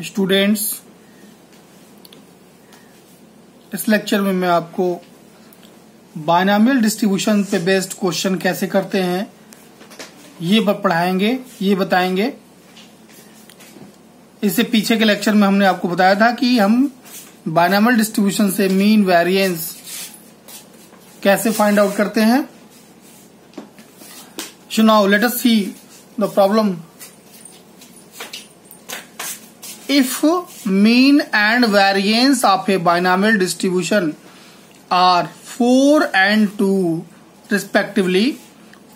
Students, इस lecture में मैं आपको बायनॉमियल डिस्ट्रीब्यूशन पे बेस्ड क्वेश्चन कैसे करते हैं ये पढ़ाएंगे, ये बताएंगे। इससे पीछे के लेक्चर में हमने आपको बताया था कि हम बायनॉमियल डिस्ट्रीब्यूशन से मीन वेरिएंस कैसे फाइंड आउट करते हैं। So now let us see the problem. If mean and variance of a binomial distribution are 4 and 2 respectively,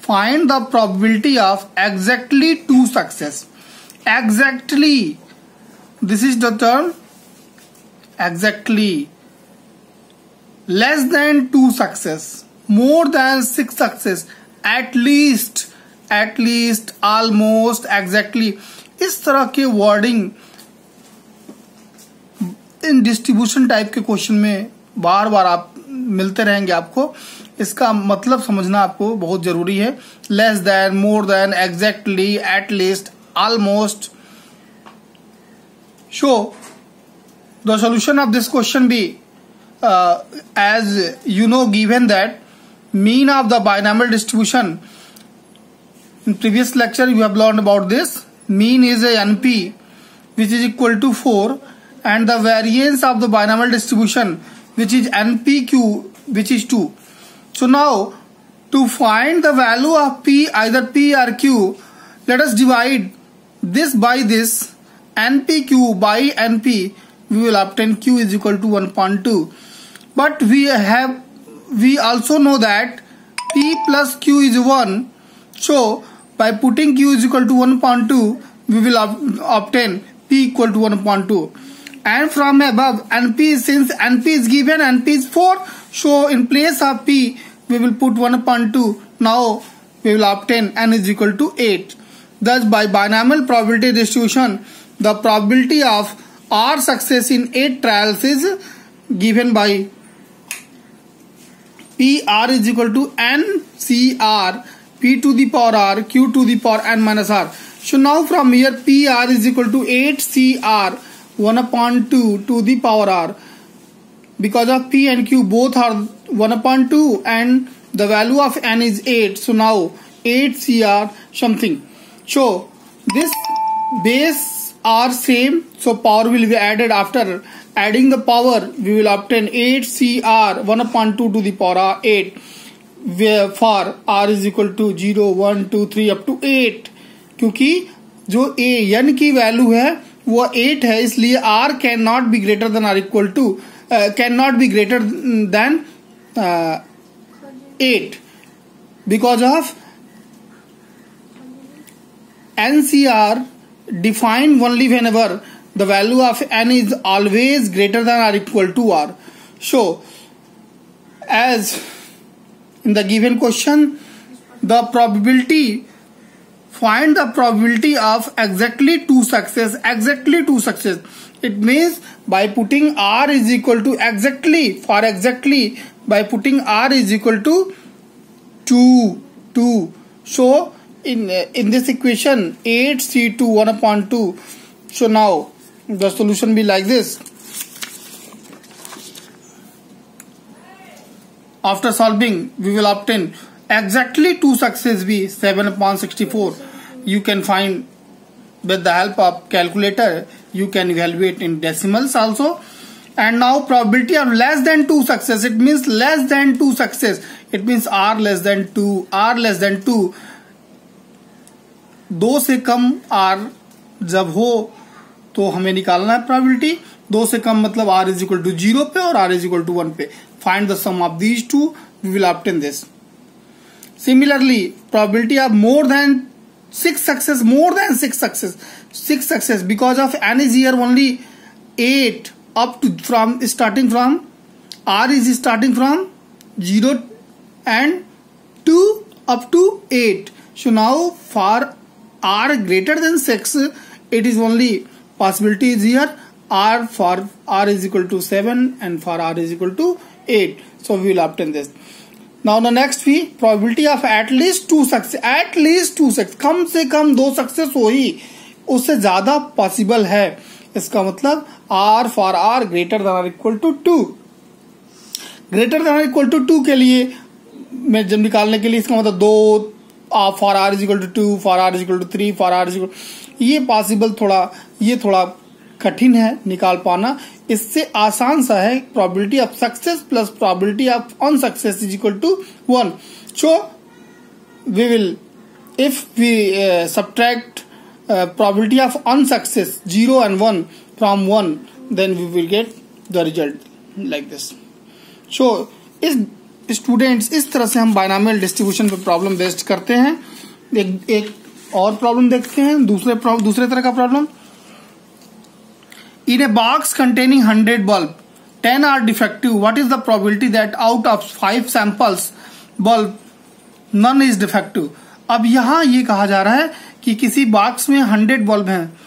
find the probability of exactly 2 success. Exactly, this is the term exactly. Less than 2 success, more than 6 success, at least, almost, exactly। इस तरह के wording इन distribution type के question में बार बार आप मिलते रहेंगे। आपको इसका मतलब समझना आपको बहुत जरूरी है। Less than, more than, exactly, at least, almost. Show the solution of this question be as you know, given that mean of the binomial distribution, in previous lecture you have learned about this. Mean is a NP which is equal to 4 and the variance of the binomial distribution which is NPQ which is 2. So now to find the value of P, either P or Q, let us divide this by this, NPQ by NP, we will obtain Q is equal to 1.2. But we also know that P plus Q is 1. So by putting Q is equal to 1.2, we will obtain P equal to 1.2. And from above, NP, since NP is given, NP is 4. So in place of P, we will put 1.2. Now we will obtain N is equal to 8. Thus by binomial probability distribution, the probability of R success in 8 trials is given by PR is equal to NCR, P to the power R, Q to the power N minus R. So now from here PR is equal to 8CR 1/2 to the power R. Because of P and Q both are 1/2 and the value of N is 8. So now 8CR something. So this base are same. So power will be added. After adding the power, we will obtain 8CR 1/2 to the power 8, where for R is equal to 0, 1, 2, 3 up to 8। क्योंकि जो n की value है वो 8 है, इसलिए R can not be greater than or equal to can not be greater than 8 because of NCR defined only whenever the value of N is always greater than or equal to R. So as in the given question, the probability, find the probability of exactly 2 success. Exactly 2 success, it means by putting R is equal to exactly, for exactly by putting R is equal to 2. So in this equation 8C2 1/2. So now the solution be like this. After solving, we will obtain exactly 2 success be 7/64. You can find with the help of calculator. You can evaluate in decimals also. And now probability of less than 2 success, it means less than 2 success, it means R less than 2, R less than 2, 2 से कम R जब हो तो हमें निकालना है probability. 2 से कम मतलब R is equal to 0 पे और R is equal to 1 पे। Find the sum of these two, we will obtain this. Similarly, probability of more than 6 success, more than 6 success because of N is here only 8 up to starting from R is starting from 0 and 2 up to 8. So now for R greater than 6, it is only possibility is here R, for R is equal to 7 and for R is equal to 8. So we will obtain this. Now the next भी probability of at least 2 success, at least 2 success, कम से कम 2 success हो ही, उससे ज्यादा possible है इसका मतलब R for R greater than और equal to 2। Greater than और इक्वल टू 2 के लिए मैं जब निकालने के लिए इसका मतलब 2 for R is equal to 2, for R is equal to 3, for R is equal, ये पॉसिबल थोड़ा कठिन है निकाल पाना। इससे आसान सा है, probability of success plus probability of unsuccess is equal to 1। So we will if we subtract probability of unsuccess 0 and 1 from 1, then we will get the result like this. So इस स्टूडेंट्स इस तरह से हम binomial distribution पे problem based करते हैं। एक और प्रॉब्लम देखते हैं, दूसरे तरह का problem. In a box containing 100 bulb, 10 are defective. What is the probability that out of 5 samples bulb none is defective? अब यहाँ ये कहा जा रहा है कि किसी बॉक्स में 100 बल्ब हैं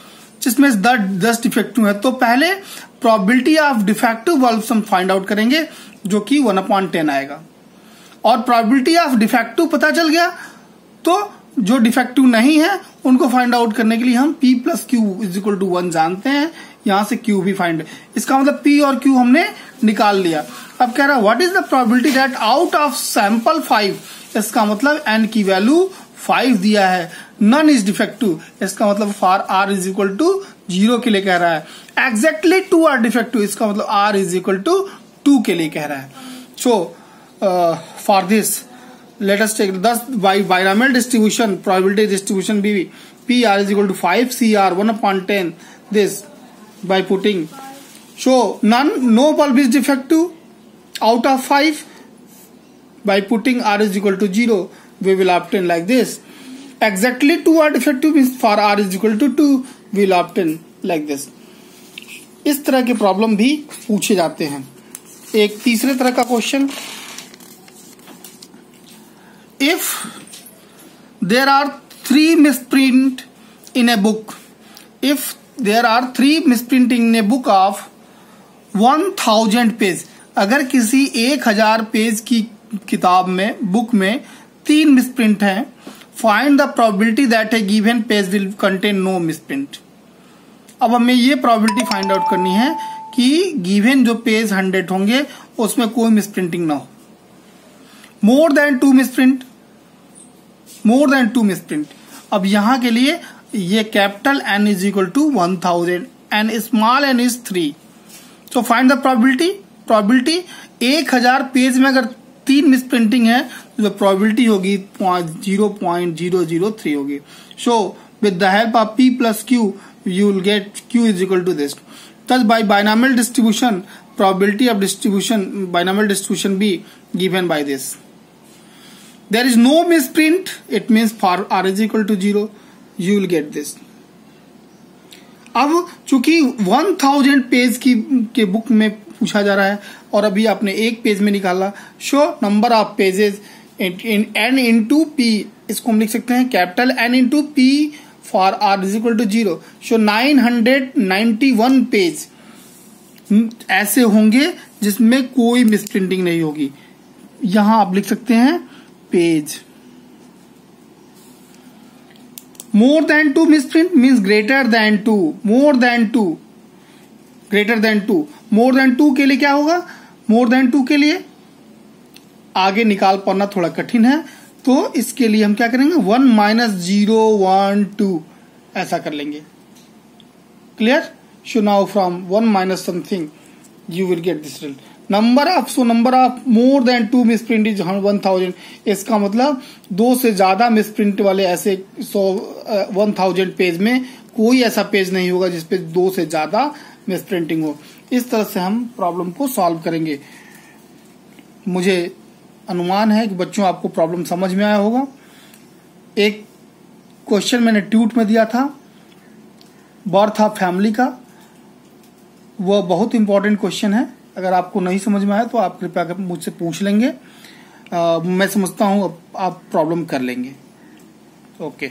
जिसमें 10 डिफेक्टिव है, तो पहले प्रोबेबिलिटी ऑफ डिफेक्टिव बल्ब हम फाइंड आउट करेंगे जो कि 1/10 आएगा। और प्रोबेबिलिटी ऑफ डिफेक्टिव पता चल गया तो जो डिफेक्टिव नहीं है उनको फाइंड आउट करने के लिए हम P plus Q is equal to 1 जानते हैं। यहां से Q भी फाइंड, इसका मतलब P और Q हमने निकाल लिया। अब कह रहा है what is the probability that out of sample 5, इसका मतलब n की वैल्यू 5 दिया है, नन इज डिफेक्टिव, इसका मतलब for R is equal to 0 के लिए कह रहा है। एग्जैक्टली 2 आर डिफेक्टिव, इसका मतलब R इज इक्वल टू 2 के लिए कह रहा है। So for this let us take 10 by binomial distribution, probability distribution भी P R is equal to 5 CR 1/10 this by putting, so no bulb is defective out of 5, by putting R is equal to 0 we will obtain like this. Exactly 2 are defective means for R is equal to 2 we will obtain like this. इस तरह के problem भी पूछे जाते हैं। एक तीसरे तरह का question, if there are 3 misprint in a book, if there are 3 misprinting in a book of 1000 page, अगर किसी 1000 पेज की किताब में बुक में 3 मिसप्रिंट हैं, find the probability that a given page will contain no misprint. अब हमें ये प्रोबेबिलिटी फाइंड आउट करनी है कि गिवन जो पेज 100 होंगे उसमें कोई मिसप्रिंटिंग ना हो। More than 2 misprint, more than 2 misprint. अब यहां के लिए ये capital N is equal to 1000 and small n is 3। So find the probability. Probability 1000 page में अगर 3 मिसप्रिंटिंग है तो प्रोबेबिलिटी होगी 0.0003 होगी। So with the help of P plus Q you will get Q is equal to this. Thus by binomial distribution, probability of distribution, binomial distribution be given by this. There is no misprint, it means for R is equal to 0 you will get this. अब चूंकि 1000 page के book में पूछा जा रहा है और अभी आपने एक पेज में निकाला, show number of pages in N into P, इसको हम लिख सकते हैं capital N into P for R is equal to 0। So 991 page ऐसे होंगे जिसमें कोई मिसप्रिंटिंग नहीं होगी। यहां आप लिख सकते हैं पेज। मोर than 2 misprint means greater than 2, मोर देन 2, ग्रेटर देन 2। मोर देन 2 के लिए क्या होगा? मोर देन 2 के लिए आगे निकाल पाना थोड़ा कठिन है, तो इसके लिए हम क्या करेंगे 1 माइनस 0 1 2 ऐसा कर लेंगे। Clear? So now from 1 minus something you will get this result. Number of more than 2 misprint is 1000, इसका मतलब 2 से ज्यादा मिसप्रिंट वाले ऐसे 1000 पेज में कोई ऐसा पेज नहीं होगा जिसपे 2 से ज्यादा मिसप्रिंटिंग हो। इस तरह से हम प्रॉब्लम को सॉल्व करेंगे। मुझे अनुमान है कि बच्चों आपको प्रॉब्लम समझ में आया होगा। एक क्वेश्चन मैंने ट्यूट में दिया था बर्थ ऑफ फैमिली का, वह बहुत इंपॉर्टेंट क्वेश्चन है। अगर आपको नहीं समझ में आया तो आप कृपया मुझसे पूछ लेंगे, मैं समझता हूं आप प्रॉब्लम कर लेंगे। ओके।